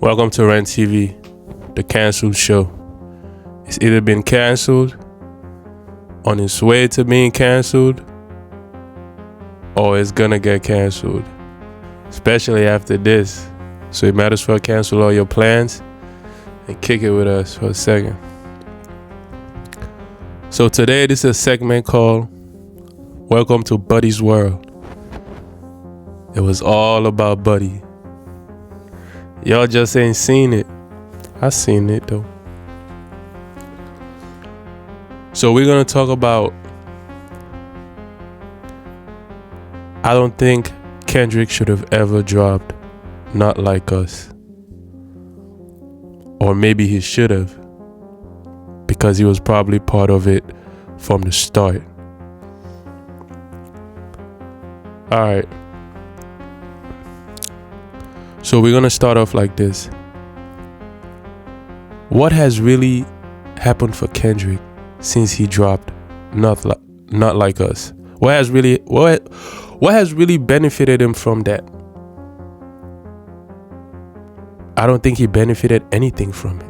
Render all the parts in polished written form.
Welcome to renttv, the canceled show. It's either been canceled, on its way to being canceled, or it's gonna get canceled. Especially after this. So it matters for cancel all your plans and kick it with us for a second. So today this is a segment called Welcome to Buddy's World. It was all about Buddy. Y'all just ain't seen it. I seen it though. So we're gonna talk about, I don't think Kendrick should have ever dropped Not Like Us. Or maybe he should have, because he was probably part of it from the start. Alright. So we're gonna start off like this. What has really happened for Kendrick since he dropped Not Like Us? What has really benefited him from that? I don't think he benefited anything from it.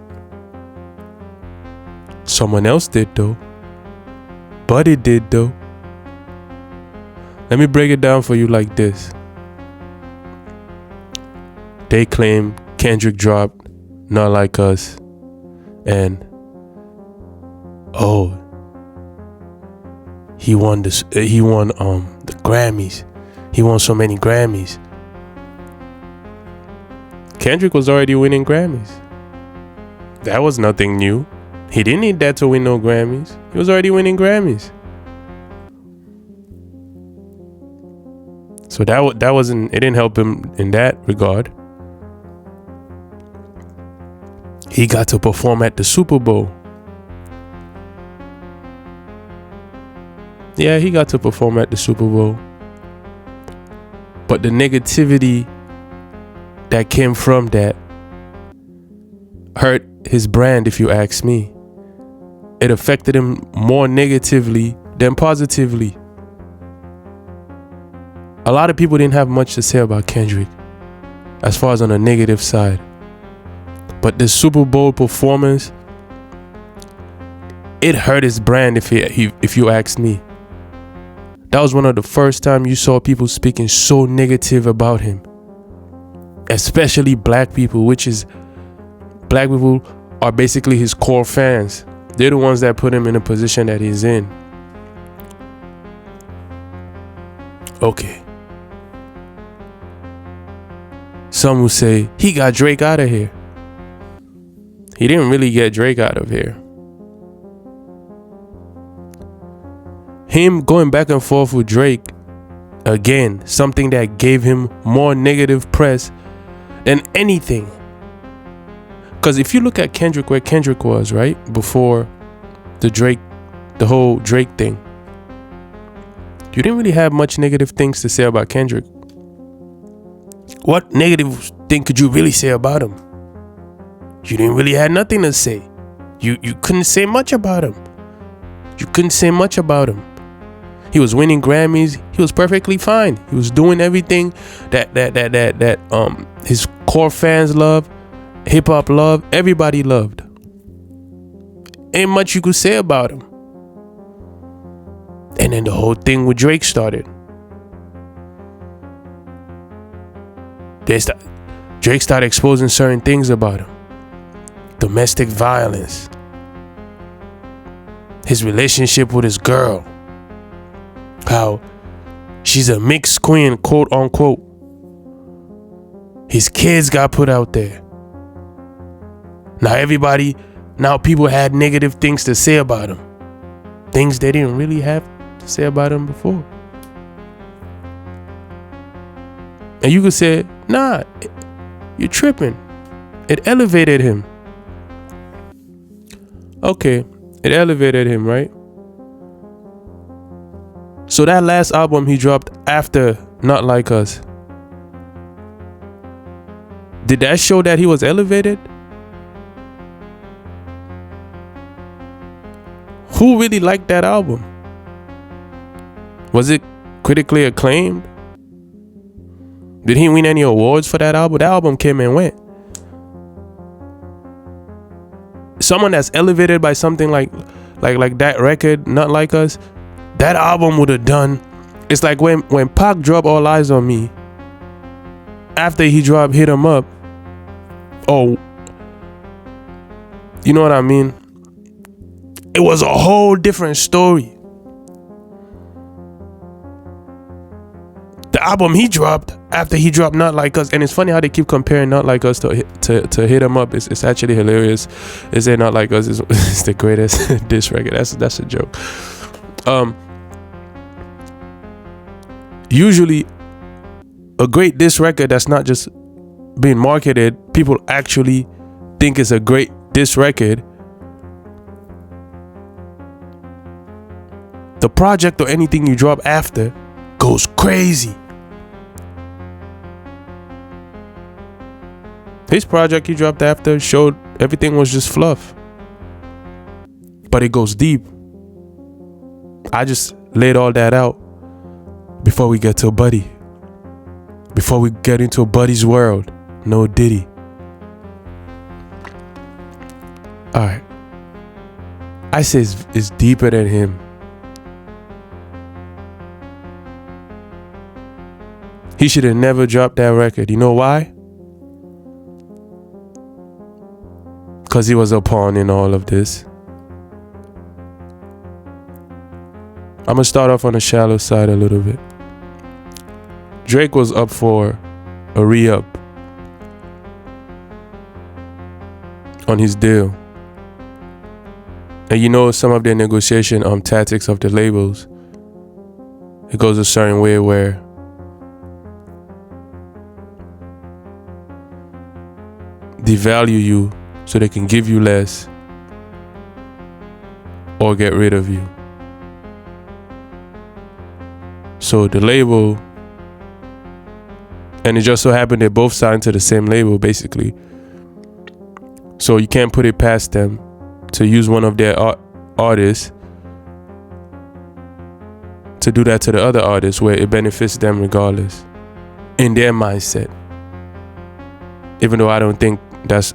Someone else did though. Buddy did though. Let me break it down for you like this. They claim Kendrick dropped Not Like Us, and he won the Grammys. He won so many Grammys. Kendrick was already winning Grammys. That was nothing new. He didn't need that to win no Grammys. He was already winning Grammys. So that wasn't, it didn't help him in that regard. He got to perform at the Super Bowl. Yeah, he got to perform at the Super Bowl. But the negativity that came from that hurt his brand, if you ask me. It affected him more negatively than positively. A lot of people didn't have much to say about Kendrick as far as on the negative side. But the Super Bowl performance, it hurt his brand, if you ask me. That was one of the first time you saw people speaking so negative about him. Especially black people, black people are basically his core fans. They're the ones that put him in the position that he's in. Okay. Some will say, he got Drake out of here. He didn't really get Drake out of here. Him going back and forth with Drake, again, something that gave him more negative press than anything. Because if you look at Kendrick, where Kendrick was, right, before the whole Drake thing, you didn't really have much negative things to say about Kendrick. What negative thing could you really say about him? You didn't really have nothing to say. You couldn't say much about him. He was winning Grammys. He was perfectly fine. He was doing everything that his core fans love, hip hop love, everybody loved. Ain't much you could say about him. And then the whole thing with Drake started. Drake started exposing certain things about him. Domestic violence. His relationship with his girl. How she's a mixed queen, quote unquote. His kids got put out there. Now people had negative things to say about him. Things they didn't really have to say about him before. And you could say, nah, you're tripping. It elevated him. Okay, it elevated him, right? So that last album he dropped after Not Like Us, did that show that he was elevated? Who really liked that album? Was it critically acclaimed? Did he win any awards for that album? That album came and went. someone that's elevated by something like that record, Not Like Us, that album would have done. It's like when Pac dropped All Eyes on Me. After he dropped Hit 'Em Up, oh, you know what I mean? It was a whole different story. The album he dropped after he dropped Not Like Us, and it's funny how they keep comparing Not Like Us to Hit 'Em Up. It's actually hilarious. They say Not Like Us is the greatest diss record. That's a joke. Usually, a great diss record that's not just being marketed, people actually think it's a great diss record. The project or anything you drop after goes crazy. His project he dropped after showed everything was just fluff, but it goes deep. I just laid all that out before we get to Buddy. Before we get into Buddy's world. No Diddy. Alright. I say it's deeper than him. He should have never dropped that record. You know why? Because he was a pawn in all of this. I'm going to start off on the shallow side a little bit. Drake was up for a re-up on his deal. And you know some of their negotiation tactics of the labels, it goes a certain way where they value you so they can give you less or get rid of you. So the label, and it just so happened they both signed to the same label basically. So you can't put it past them to use one of their artists to do that to the other artists where it benefits them regardless in their mindset. Even though I don't think that's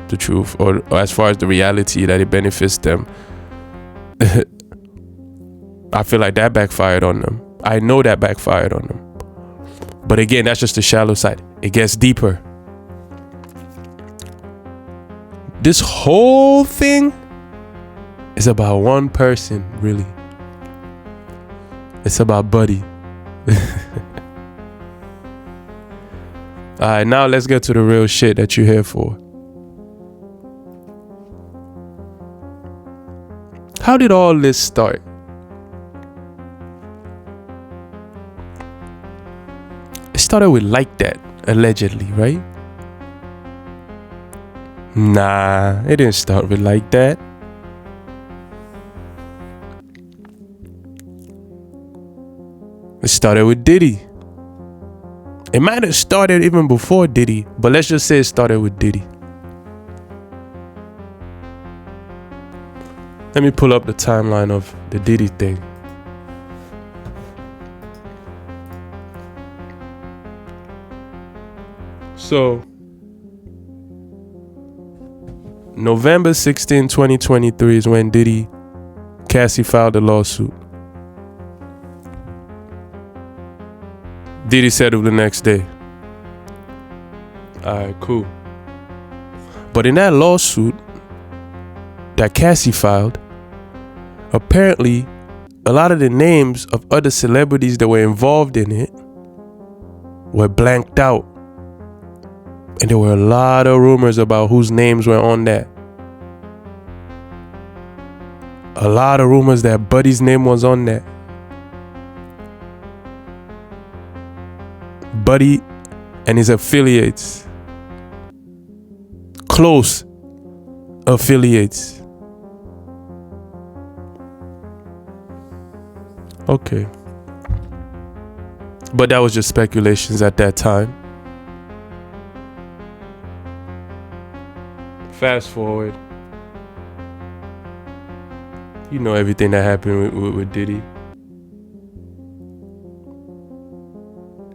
the truth, or as far as the reality that it benefits them. I feel like that backfired on them. I know that backfired on them. But again, that's just the shallow side. It gets deeper. This whole thing is about one person, really. It's about Buddy. Alright, now let's get to the real shit that you're here for. How did all this start? It started with Like That, allegedly, right? Nah, it didn't start with Like That. It started with Diddy. It might have started even before Diddy, but let's just say it started with Diddy. Let me pull up the timeline of the Diddy thing. So, November 16, 2023 is when Cassie filed a lawsuit. Diddy settled the next day. Alright, cool. But in that lawsuit that Cassie filed, apparently a lot of the names of other celebrities that were involved in it were blanked out. And there were a lot of rumors about whose names were on that. A lot of rumors that Buddy's name was on that. Buddy and his affiliates. Close affiliates. Okay. But that was just speculations at that time. Fast forward. You know everything that happened with Diddy.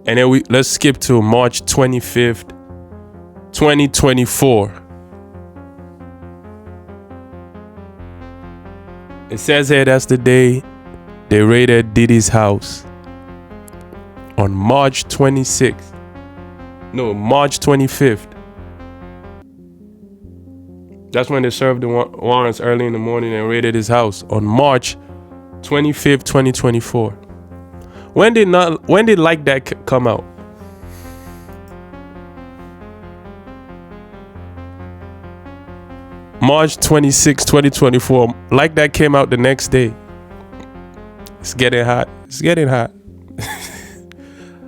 And then let's skip to March 25th, 2024. It says here that's the day they raided Diddy's house on March 26th. No, March 25th. That's when they served the warrants early in the morning and raided his house on March 25th, 2024. When did Like That come out? March 26, 2024. Like That came out the next day. It's getting hot. It's getting hot.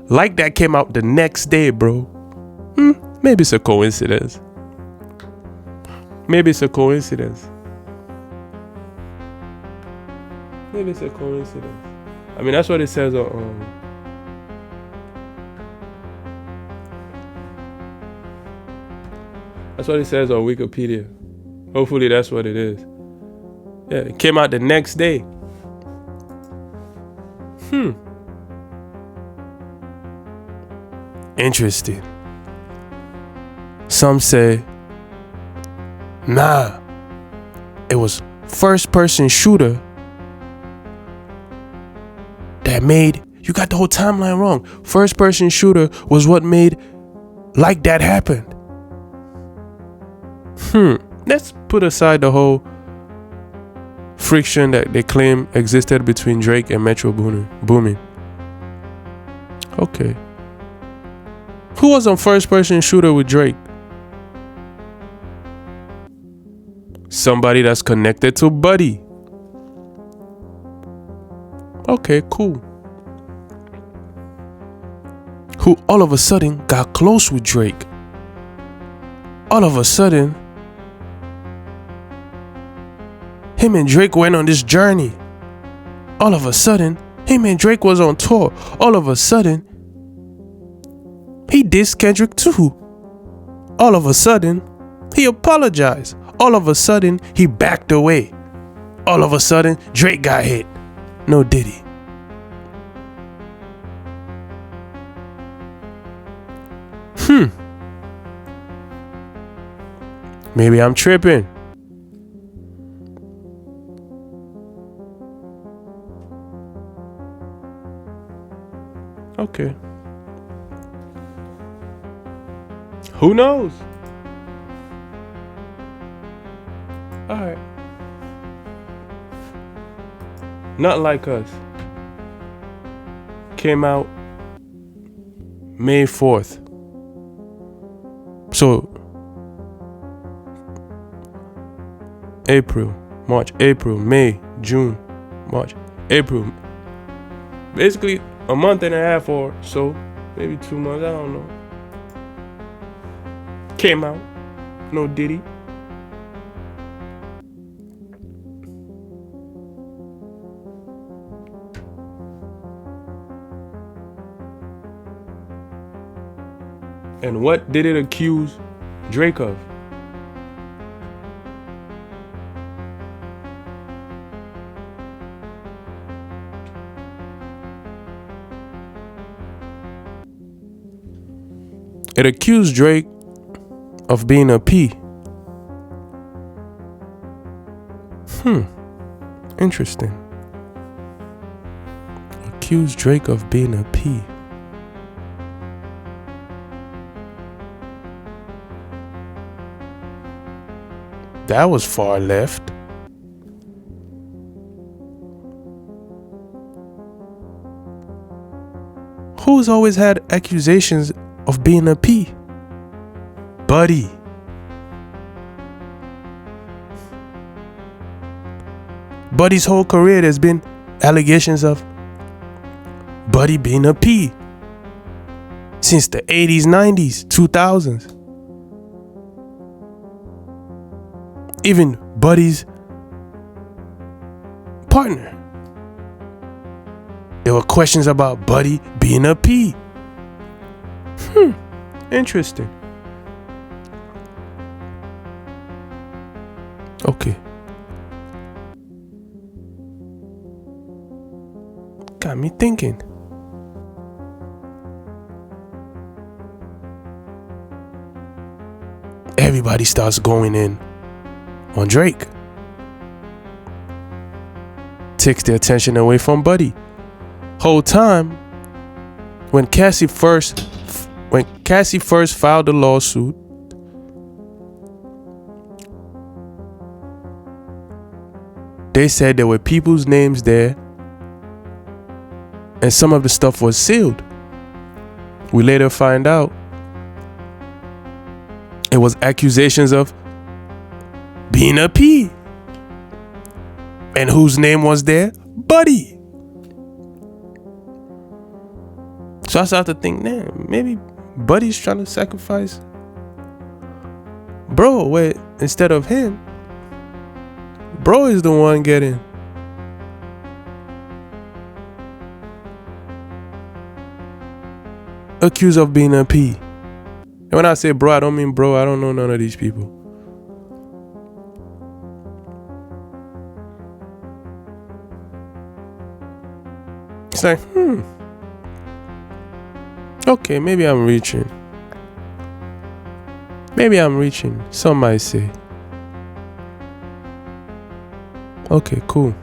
Like That came out the next day, bro. Maybe it's a coincidence. Maybe it's a coincidence. Maybe it's a coincidence. I mean, that's what it says on. That's what it says on Wikipedia. Hopefully, that's what it is. Yeah, it came out the next day. Interesting. Some say, nah, it was first-person shooter that made, you got the whole timeline wrong. First-person shooter was what made Like That happen. Let's put aside the whole friction that they claim existed between Drake and Metro Boomin. Okay. Who was on first-person shooter with Drake? Somebody that's connected to Buddy. Okay, cool. Who all of a sudden got close with Drake. All of a sudden, him and Drake went on this journey. All of a sudden, him and Drake was on tour. All of a sudden, he dissed Kendrick too. All of a sudden, he apologized. All of a sudden, he backed away. All of a sudden, Drake got hit. No Diddy. Maybe I'm tripping. Okay. Who knows? All right. Not Like Us came out May 4th. So April, March, April, May, June, March, April. Basically a month and a half or so, maybe 2 months, I don't know. Came out, no Diddy. And what did it accuse Drake of? It accused Drake of being a P. Interesting. Accused Drake of being a P. That was far left. Who's always had accusations of being a P? Buddy. Buddy's whole career there's been allegations of Buddy being a P since the 80s, 90s, 2000s. Even Buddy's partner. There were questions about Buddy being a P. Interesting. Okay. Got me thinking. Everybody starts going in on Drake. takes the attention away from Buddy. Whole time, when Cassie first filed the lawsuit, they said there were people's names there, and some of the stuff was sealed. We later find out it was accusations of being a P. And whose name was there? Buddy. So I started to think, man, maybe Buddy's trying to sacrifice bro, where instead of him, bro is the one getting accused of being a P. And when I say bro, I don't mean bro, I don't know none of these people. It's like, okay, maybe I'm reaching. Some might say. Okay, cool.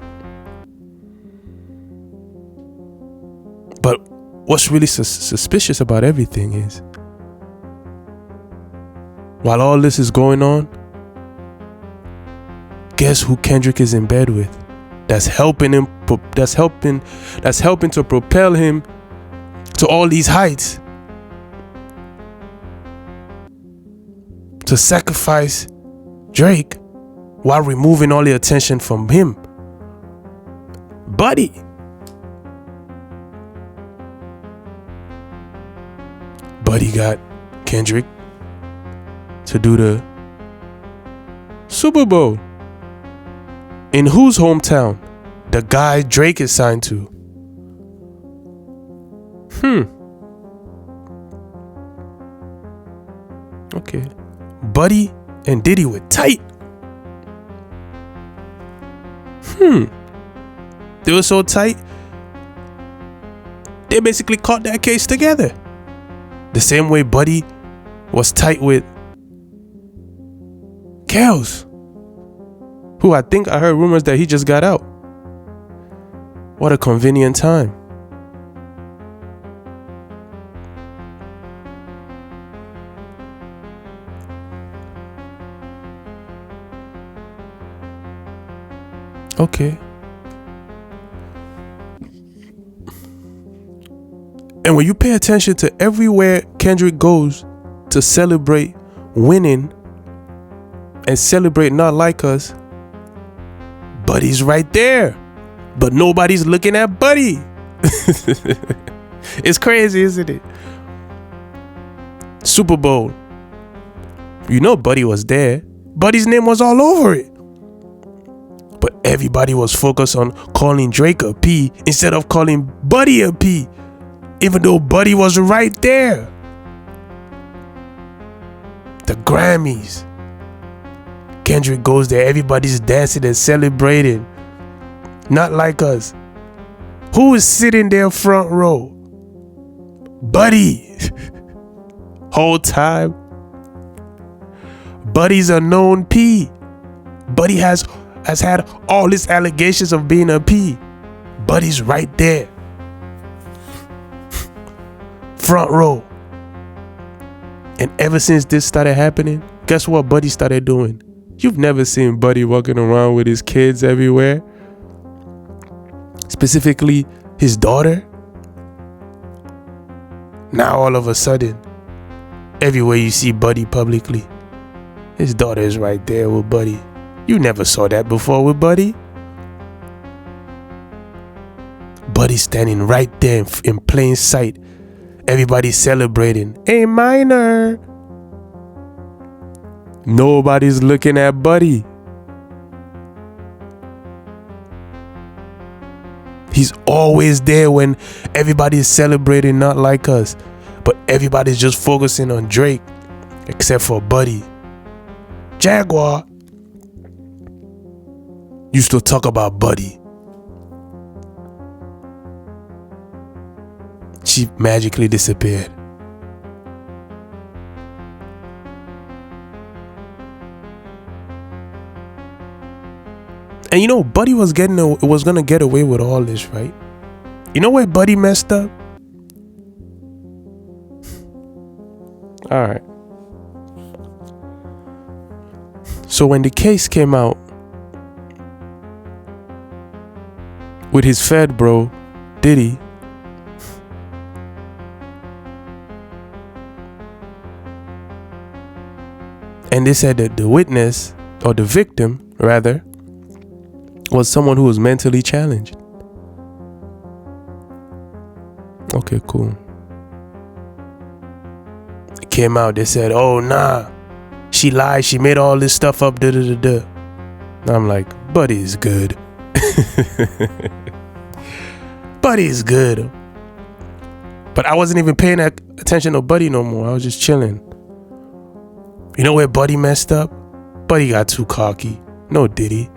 But what's really suspicious about everything is, while all this is going on, guess who Kendrick is in bed with? That's helping him. That's helping to propel him to all these heights. To sacrifice Drake while removing all the attention from him. Buddy. Buddy got Kendrick to do the Super Bowl. In whose hometown? The guy Drake is signed to. Okay. Buddy and Diddy were tight. They were so tight, they basically caught that case together. The same way Buddy was tight with Kels, who I think I heard rumors that he just got out. What a convenient time. Okay. And when you pay attention to everywhere Kendrick goes to celebrate winning and celebrate Not Like Us, Buddy's right there. But nobody's looking at Buddy. It's crazy, isn't it? Super Bowl. You know Buddy was there. Buddy's name was all over it. But everybody was focused on calling Drake a P instead of calling Buddy a P. Even though Buddy was right there. The Grammys. Kendrick goes there. Everybody's dancing and celebrating. Not Like Us. Who is sitting there front row? Buddy. Whole time. Buddy's a known P. Buddy has had all these allegations of being a P. Buddy's right there. Front row. And ever since this started happening, guess what Buddy started doing? You've never seen Buddy walking around with his kids everywhere. Specifically, his daughter. Now all of a sudden, everywhere you see Buddy publicly, his daughter is right there with Buddy. You never saw that before with Buddy. Buddy standing right there in plain sight. Everybody's celebrating. A minor. Nobody's looking at Buddy. He's always there when everybody's celebrating Not Like Us. But everybody's just focusing on Drake. Except for Buddy. Jaguar. Used to talk about Buddy. She magically disappeared. And you know, Buddy was gonna get away with all this, right? You know where Buddy messed up? All right. So when the case came out with his Fed bro, Diddy, and they said that the witness, or the victim rather, was someone who was mentally challenged. Okay, cool. It came out, they said, oh nah, she lied, she made all this stuff up, da-da-da-da. I'm like, Buddy's good. Buddy's good. But I wasn't even paying attention to Buddy no more. I was just chilling. You know where Buddy messed up? Buddy got too cocky. No Diddy.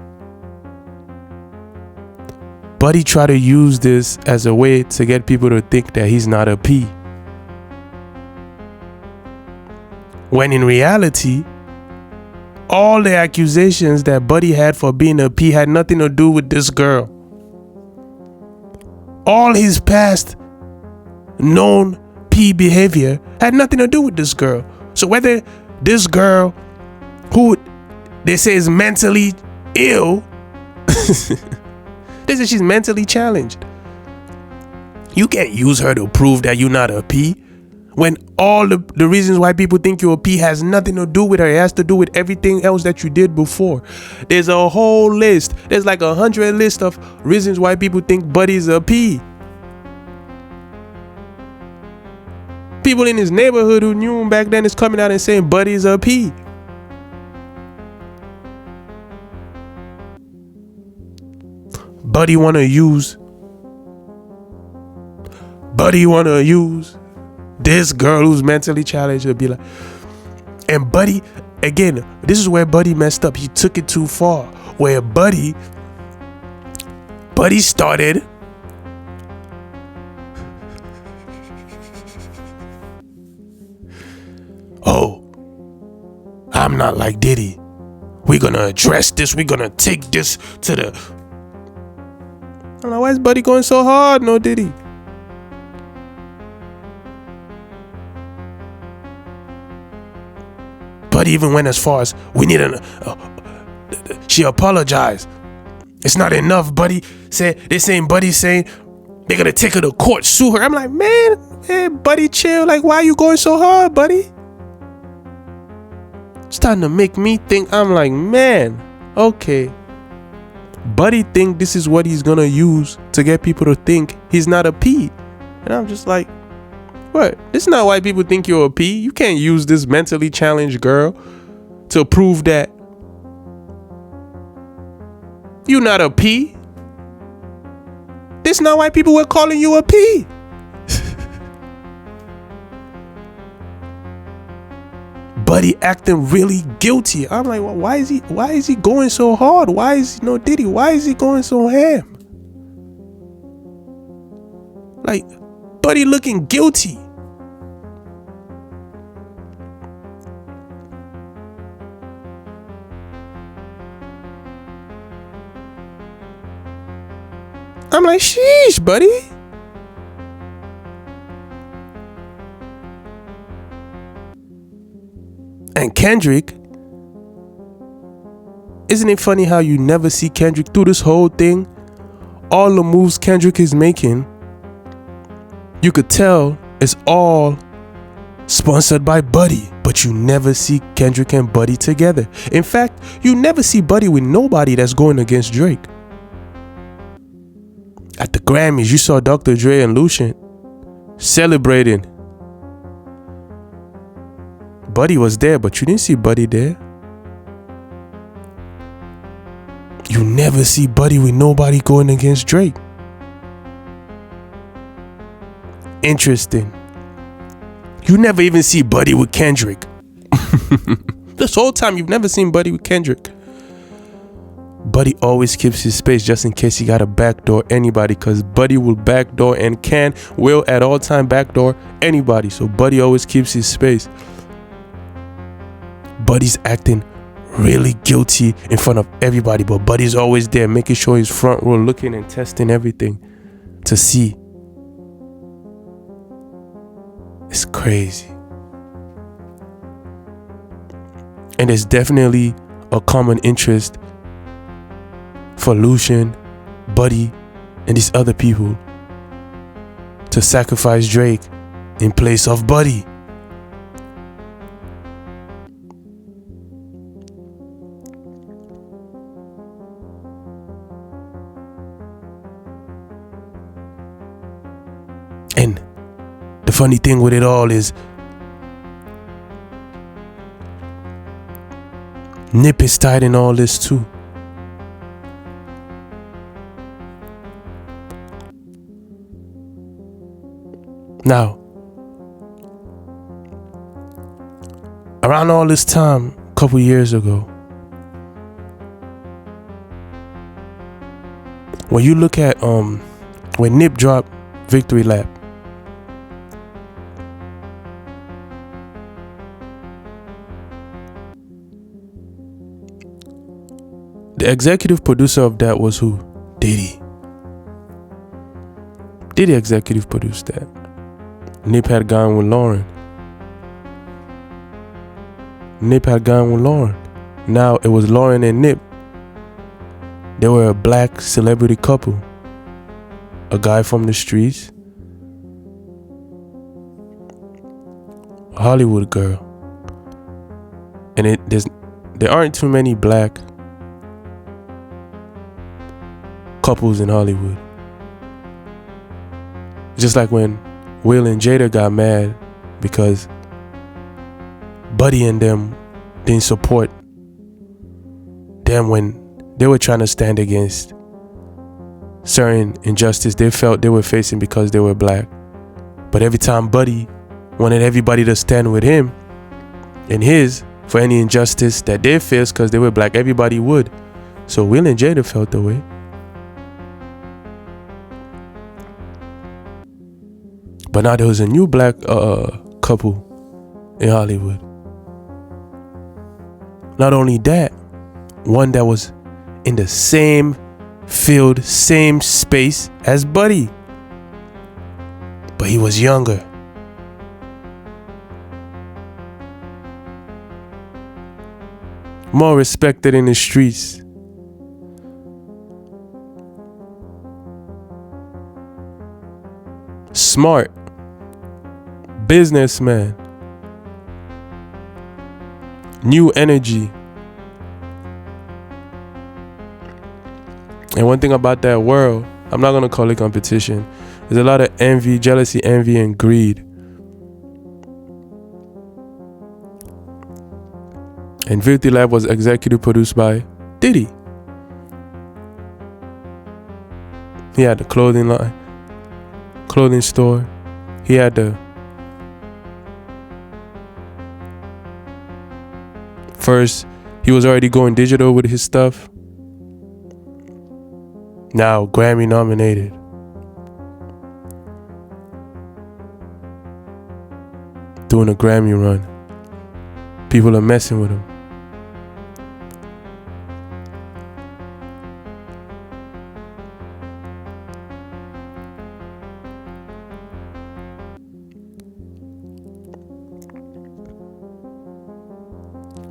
Buddy tried to use this as a way to get people to think that he's not a P. When in reality, all the accusations that Buddy had for being a P had nothing to do with this girl. All his past known P behavior had nothing to do with this girl. So whether this girl, who they say is mentally ill, they say she's mentally challenged, you can't use her to prove that you're not a P. When all the reasons why people think you're a P has nothing to do with her. It has to do with everything else that you did before. There's a whole list. There's like 100 list of reasons why people think Buddy's a P. People in his neighborhood who knew him back then is coming out and saying Buddy's a P. Buddy wanna use this girl who's mentally challenged to be like, and Buddy, again, this is where Buddy messed up. He took it too far. Where Buddy started I'm not like Diddy. We're gonna address this. We're gonna take this to the. I don't know, why is Buddy going so hard? No Diddy. Buddy even went as far as we need she apologized. It's not enough. Buddy said Buddy's saying they're gonna take her to court, sue her. I'm like, man, Buddy, chill. Like, why are you going so hard, Buddy? Starting to make me think. I'm like, man, okay. Buddy think this is what he's gonna use to get people to think he's not a P. And I'm just like, what? This is not why people think you're a P. You can't use this mentally challenged girl to prove that you're not a P. This is not why people were calling you a P. Buddy acting really guilty. I'm like, well, why is he going so hard? Why is he no Diddy? Why is he going so ham? Like, Buddy looking guilty. I'm like, sheesh, Buddy. And Kendrick, isn't it funny how you never see Kendrick through this whole thing? All the moves Kendrick is making, you could tell it's all sponsored by Buddy, but you never see Kendrick and Buddy together. In fact, you never see Buddy with nobody that's going against Drake. At the Grammys, you saw Dr. Dre and Lucien celebrating. Buddy was there, but you didn't see Buddy there. You never see Buddy with nobody going against Drake. Interesting. You never even see Buddy with Kendrick. This whole time you've never seen Buddy with Kendrick. Buddy always keeps his space just in case he got to backdoor anybody, because Buddy will backdoor and will at all time backdoor anybody. So Buddy always keeps his space. Buddy's acting really guilty in front of everybody, but Buddy's always there, making sure he's front row, looking and testing everything to see. It's crazy. And there's definitely a common interest for Lucian, Buddy, and these other people to sacrifice Drake in place of Buddy. And the funny thing with it all is Nip is tied in all this too. Now, around all this time, a couple years ago, when you look at when Nip dropped Victory Lap, the executive producer of that was who? Diddy. Diddy executive produced that. Nip had gone with Lauren. Now it was Lauren and Nip. They were a black celebrity couple. A guy from the streets, a Hollywood girl. And there aren't too many black couples in Hollywood. Just like when Will and Jada got mad because Buddy and them didn't support them when they were trying to stand against certain injustice they felt they were facing because they were black. But every time Buddy wanted everybody to stand with him and his for any injustice that they faced because they were black, everybody would. So Will and Jada felt the way. But now there was a new black couple in Hollywood. Not only that, one that was in the same field, same space as Buddy, but he was younger. More respected in the streets. Smart. Businessman. New energy. And one thing about that world, I'm not gonna call it competition. There's a lot of envy, jealousy, envy, and greed. And Victory Lab was executive produced by Diddy. He had the clothing line, clothing store. He had the first, he was already going digital with his stuff. Now Grammy nominated. Doing a Grammy run. People are messing with him.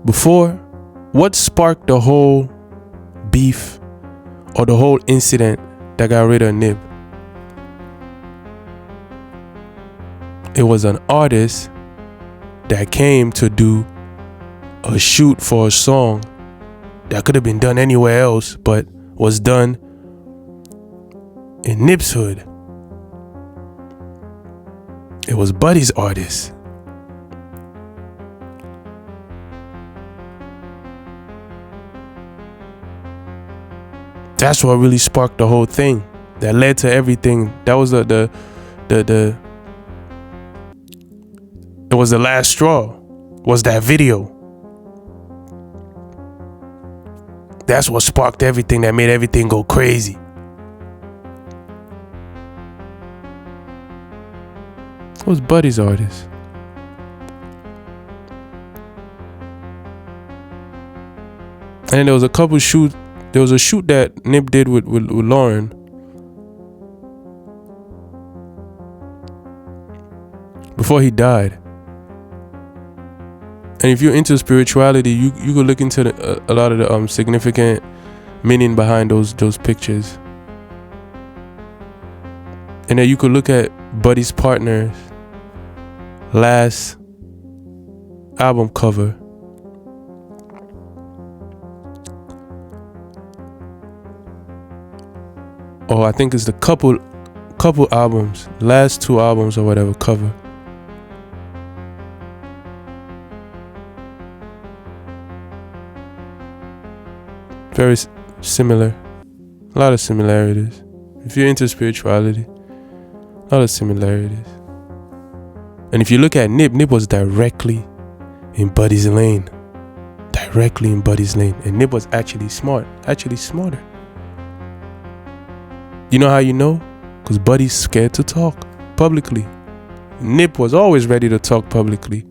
Before, what sparked the whole beef or the whole incident that got rid of Nip? It was an artist that came to do a shoot for a song that could have been done anywhere else, but was done in Nip's hood. It was Buddy's artist. That's what really sparked the whole thing. That led to everything. That was it was the last straw. Was that video. That's what sparked everything, that made everything go crazy. It was Buddy's artist. And then there was a couple shoot. There was a shoot that Nip did with Lauren. Before he died. And if you're into spirituality, you could look into a lot of the significant meaning behind those pictures. And then you could look at Buddy's partner's last album cover. Or I think it's the couple albums, last 2 albums or whatever cover. Very similar. A lot of similarities. If you're into spirituality, a lot of similarities. And if you look at Nip was directly in Buddy's lane. Directly in Buddy's lane. And Nip was actually smart. Actually smarter. You know how you know? Because Buddy's scared to talk publicly. Nip was always ready to talk publicly.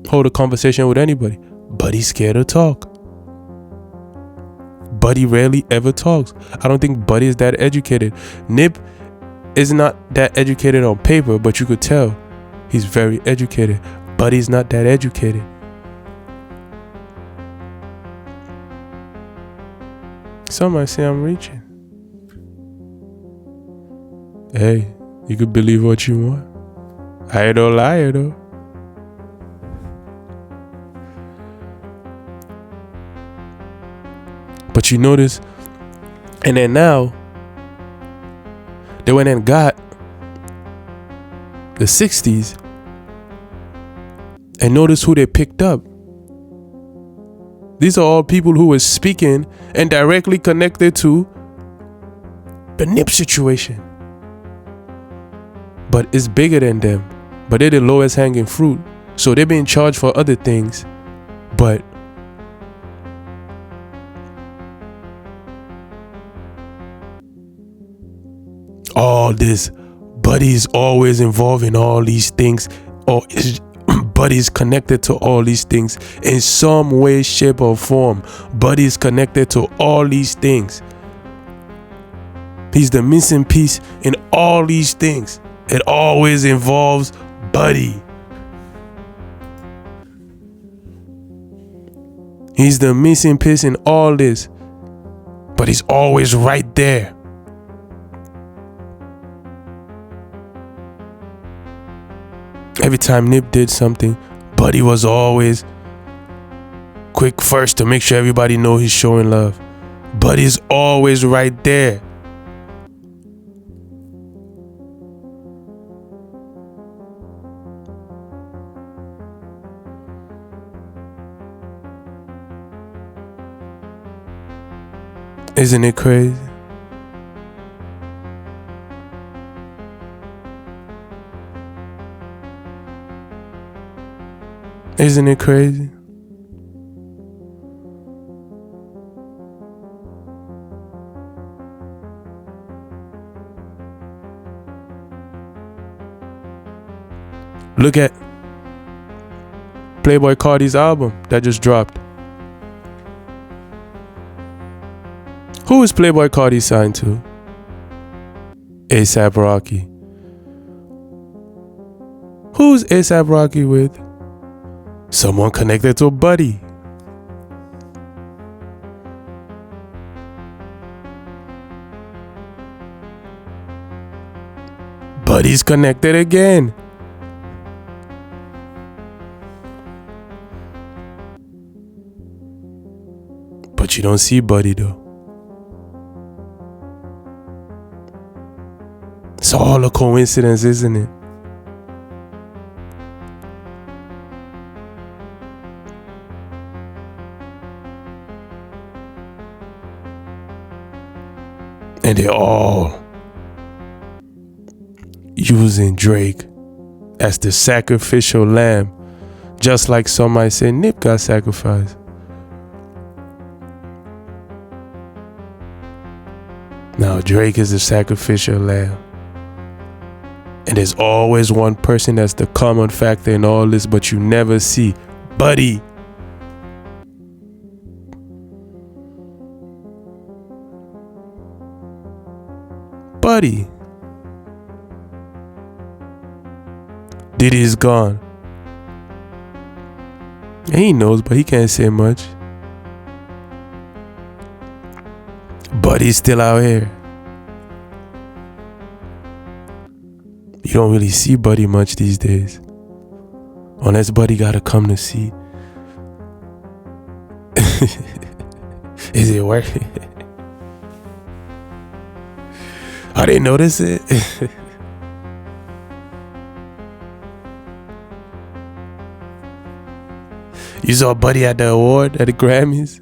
Hold a conversation with anybody. Buddy's scared to talk. Buddy rarely ever talks. I don't think Buddy is that educated. Nip is not that educated on paper, but you could tell he's very educated. Buddy's not that educated. Some might say I'm reaching. Hey, you could believe what you want. I don't lie though. But you notice, and then now, they went and got the 60s and notice who they picked up. These are all people who were speaking and directly connected to the Nip situation. But it's bigger than them. But they're the lowest hanging fruit. So they're being charged for other things. But all this, Buddy's always involved in all these things, or Buddy's connected to all these things in some way, shape, or form. Buddy's connected to all these things. He's the missing piece in all these things. It always involves Buddy. He's the missing piece in all this, but he's always right there. Every time Nip did something, Buddy was always quick first to make sure everybody know he's showing love. Buddy's always right there. Isn't it crazy? Isn't it crazy? Look at Playboi Carti's album that just dropped. Who is Playboi Carti signed to? A$AP Rocky. Who's A$AP Rocky with? Someone connected to Buddy. Buddy's connected again. But you don't see Buddy though. It's all a coincidence, isn't it? And they're all using Drake as the sacrificial lamb. Just like somebody said Nip got sacrificed. Now Drake is the sacrificial lamb. And there's always one person that's the common factor in all this, but you never see Buddy. Buddy. Diddy's gone. He knows, but he can't say much. Buddy's still out here. You don't really see Buddy much these days. Unless Buddy gotta come to see. Is it working? I didn't notice it. You saw Buddy at the award at the Grammys?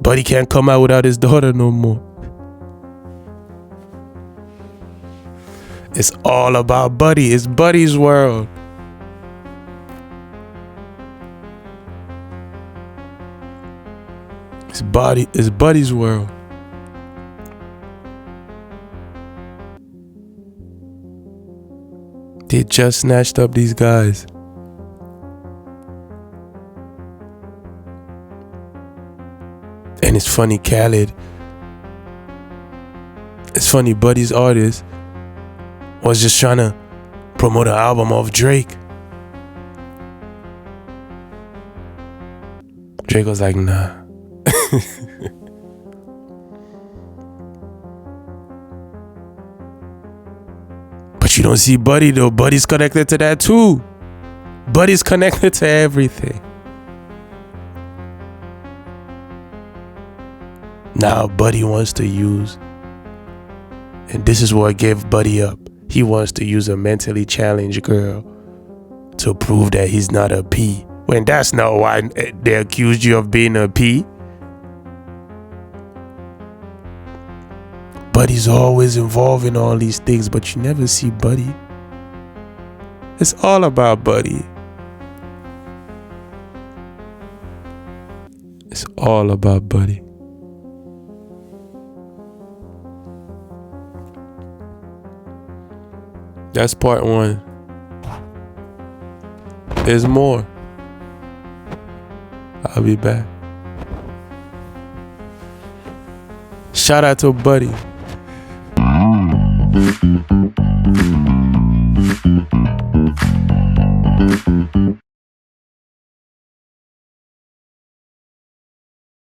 Buddy can't come out without his daughter no more. It's all about Buddy. It's Buddy's world. It's Buddy's world. They just snatched up these guys. And it's funny, Khaled. It's funny, Buddy's artist was just trying to promote an album of Drake. Drake was like, nah. But you don't see Buddy though. Buddy's connected to that too. Buddy's connected to everything. Now Buddy wants to use, and this is what gave Buddy up. He wants to use a mentally challenged girl to prove that he's not a P. When that's not why they accused you of being a P. Buddy's always involved in all these things, but you never see Buddy. It's all about Buddy. It's all about Buddy. That's part one. There's more. I'll be back. Shout out to Buddy.